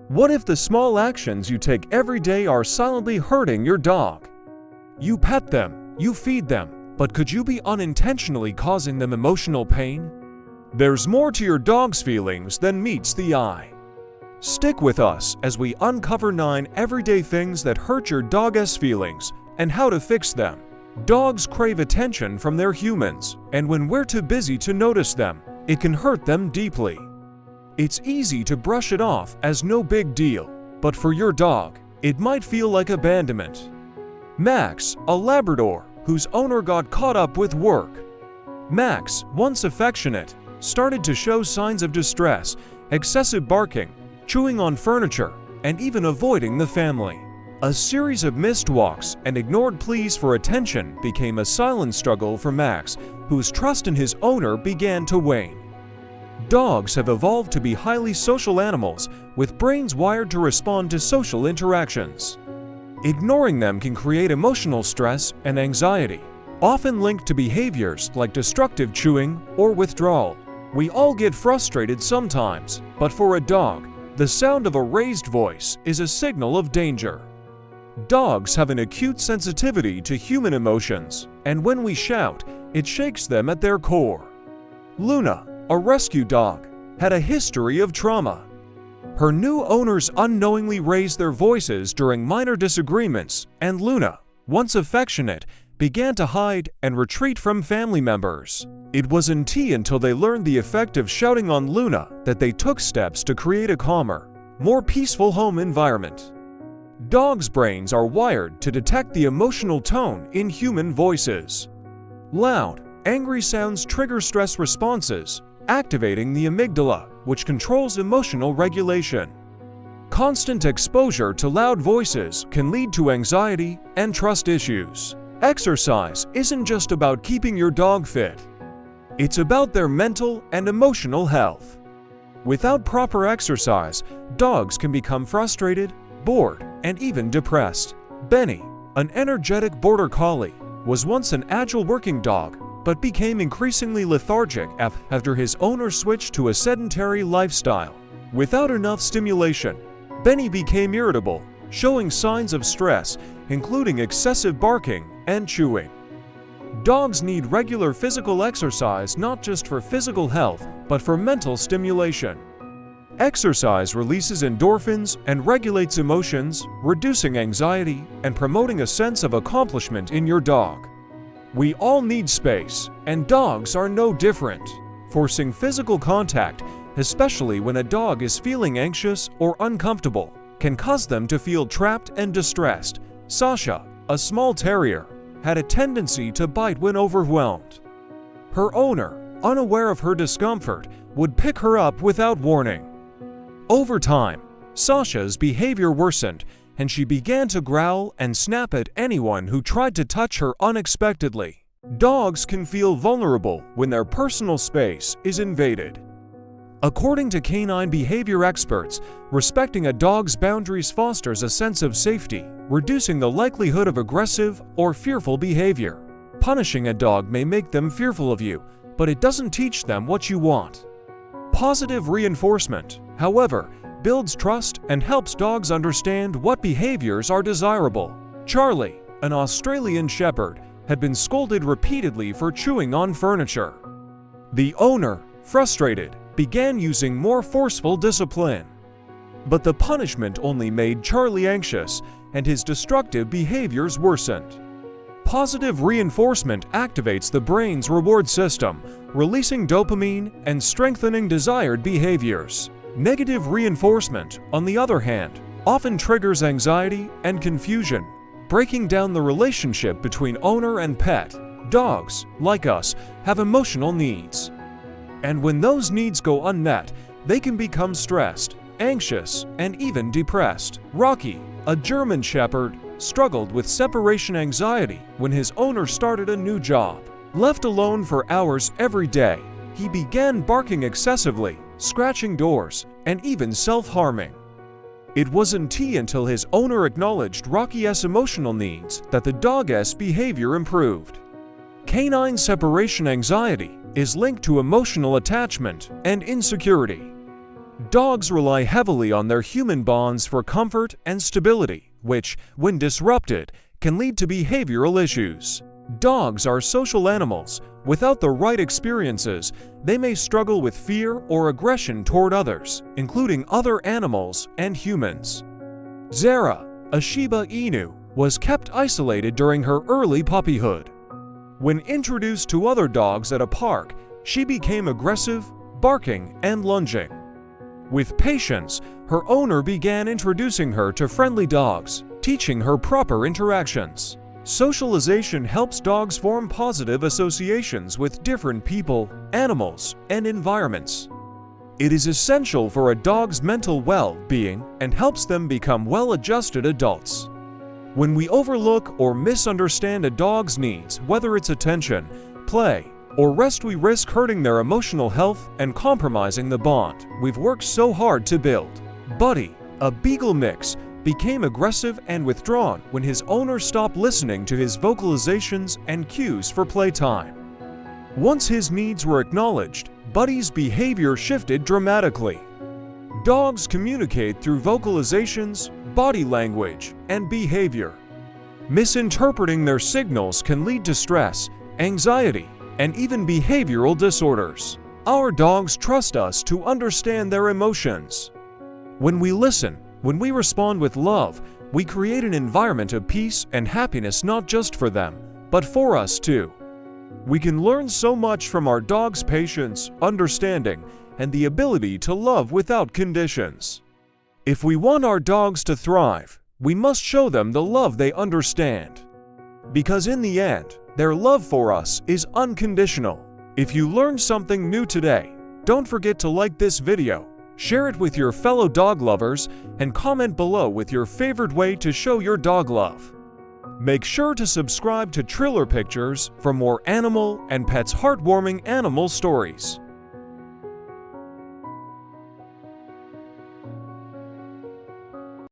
What if the small actions you take every day are silently hurting your dog? You pet them, you feed them, but could you be unintentionally causing them emotional pain? There's more to your dog's feelings than meets the eye. Stick with us as we uncover 9 everyday things that hurt your dog's feelings and how to fix them. Dogs crave attention from their humans, and when we're too busy to notice them, it can hurt them deeply. It's easy to brush it off as no big deal, but for your dog, it might feel like abandonment. Max, a Labrador, whose owner got caught up with work. Max, once affectionate, started to show signs of distress, excessive barking, chewing on furniture, and even avoiding the family. A series of missed walks and ignored pleas for attention became a silent struggle for Max, whose trust in his owner began to wane. Dogs have evolved to be highly social animals with brains wired to respond to social interactions. Ignoring them can create emotional stress and anxiety, often linked to behaviors like destructive chewing or withdrawal. We all get frustrated sometimes, but for a dog, the sound of a raised voice is a signal of danger. Dogs have an acute sensitivity to human emotions, and when we shout, it shakes them at their core. Luna, a rescue dog, had a history of trauma. Her new owners unknowingly raised their voices during minor disagreements, and Luna, once affectionate, began to hide and retreat from family members. It wasn't until they learned the effect of shouting on Luna that they took steps to create a calmer, more peaceful home environment. Dogs' brains are wired to detect the emotional tone in human voices. Loud, angry sounds trigger stress responses, activating the amygdala, which controls emotional regulation. Constant exposure to loud voices can lead to anxiety and trust issues. Exercise isn't just about keeping your dog fit. It's about their mental and emotional health. Without proper exercise, dogs can become frustrated, bored, and even depressed. Benny, an energetic border collie, was once an agile working dog, but became increasingly lethargic after his owner switched to a sedentary lifestyle. Without enough stimulation, Benny became irritable, showing signs of stress, including excessive barking and chewing. Dogs need regular physical exercise not just for physical health, but for mental stimulation. Exercise releases endorphins and regulates emotions, reducing anxiety and promoting a sense of accomplishment in your dog. We all need space, and dogs are no different. Forcing physical contact, especially when a dog is feeling anxious or uncomfortable, can cause them to feel trapped and distressed. Sasha, a small terrier, had a tendency to bite when overwhelmed. Her owner, unaware of her discomfort, would pick her up without warning. Over time, Sasha's behavior worsened, and she began to growl and snap at anyone who tried to touch her unexpectedly. Dogs can feel vulnerable when their personal space is invaded. According to canine behavior experts, respecting a dog's boundaries fosters a sense of safety, reducing the likelihood of aggressive or fearful behavior. Punishing a dog may make them fearful of you, but it doesn't teach them what you want. Positive reinforcement, however, builds trust and helps dogs understand what behaviors are desirable. Charlie, an Australian Shepherd, had been scolded repeatedly for chewing on furniture. The owner, frustrated, began using more forceful discipline. But the punishment only made Charlie anxious, and his destructive behaviors worsened. Positive reinforcement activates the brain's reward system, releasing dopamine and strengthening desired behaviors. Negative reinforcement, on the other hand, often triggers anxiety and confusion, breaking down the relationship between owner and pet. Dogs, like us, have emotional needs. And when those needs go unmet, they can become stressed, anxious, and even depressed. Rocky, a German Shepherd, struggled with separation anxiety when his owner started a new job. Left alone for hours every day, he began barking excessively, scratching doors, and even self-harming. It wasn't until his owner acknowledged Rocky's emotional needs that the dog's behavior improved. Canine separation anxiety is linked to emotional attachment and insecurity. Dogs rely heavily on their human bonds for comfort and stability, which, when disrupted, can lead to behavioral issues. Dogs are social animals. Without the right experiences, they may struggle with fear or aggression toward others, including other animals and humans. Zara, a Shiba Inu, was kept isolated during her early puppyhood. When introduced to other dogs at a park, she became aggressive, barking, and lunging. With patience, her owner began introducing her to friendly dogs, teaching her proper interactions. Socialization helps dogs form positive associations with different people, animals, and environments. It is essential for a dog's mental well-being and helps them become well-adjusted adults. When we overlook or misunderstand a dog's needs, whether it's attention, play, or rest, we risk hurting their emotional health and compromising the bond we've worked so hard to build. Buddy, a beagle mix, became aggressive and withdrawn when his owner stopped listening to his vocalizations and cues for playtime. Once his needs were acknowledged, Buddy's behavior shifted dramatically. Dogs communicate through vocalizations, body language, and behavior. Misinterpreting their signals can lead to stress, anxiety, and even behavioral disorders. Our dogs trust us to understand their emotions. When we listen, when we respond with love, we create an environment of peace and happiness not just for them, but for us too. We can learn so much from our dog's patience, understanding, and the ability to love without conditions. If we want our dogs to thrive, we must show them the love they understand. Because in the end, their love for us is unconditional. If you learned something new today, don't forget to like this video, share it with your fellow dog lovers, and comment below with your favorite way to show your dog love. Make sure to subscribe to Triller Pictures for more animal and pets heartwarming animal stories.